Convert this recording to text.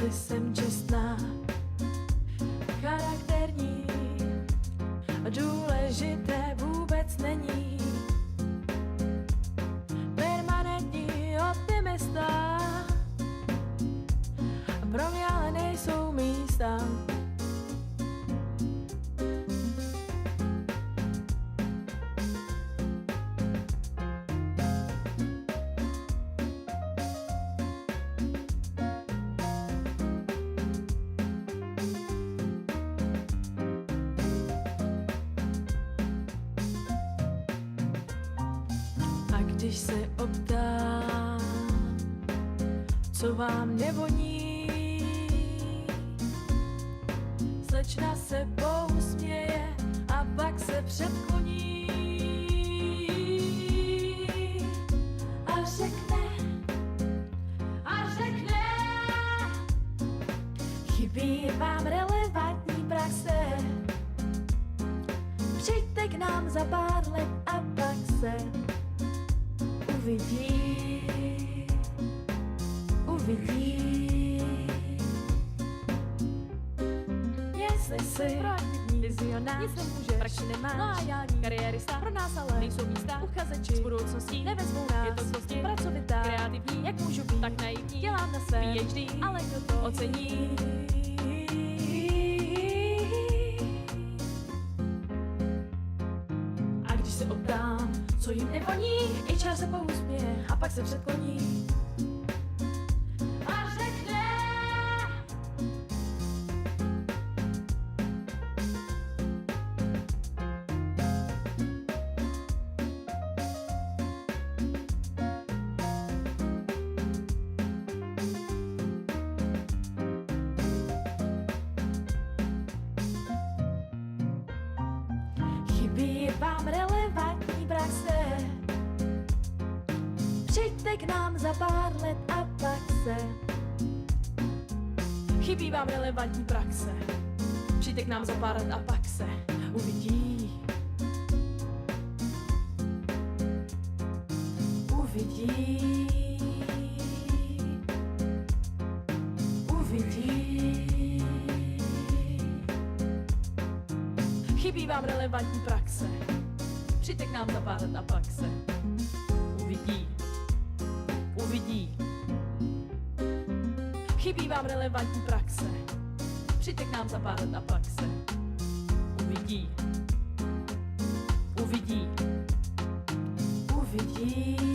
jestli jsem čestná, charakterní, důležité vůbec není. Permanentní optimista, pro mě ale nejsou místa. Když se optám, co vám nevoní, slečna se pousměje a pak se předkloní a řekne, chybí vám relevantní praxe, přijďte k nám za pár let a pak se uvidí. Jestli jsi proaktivní, vizionář, nic nemůžeš, praxi nemáš, loajální, kariérista, pro nás ale nejsou místa, uchazeči z budoucností nevezmou nás, je to prostě pracovitá, kreativní, jak můžu být, tak naivní, dělám na své PhD, ale kdo to ocení? A když se optám, co jim nevoní, HR se pousměje a pak se předkloní a řekne, chybí vám relevantní praxe, přijďte k nám za pár let a pak se. Chybí vám relevantní praxe, přijďte k nám za pár let a pak se uvidí. Uvidí. Uvidí. Chybí vám relevantní praxe, přijďte k nám za pár let a pak se uvidí. Uvidí. Chybí vám relevantní praxe, přijďte k nám za pár let a pak se uvidí. Uvidí. Uvidí.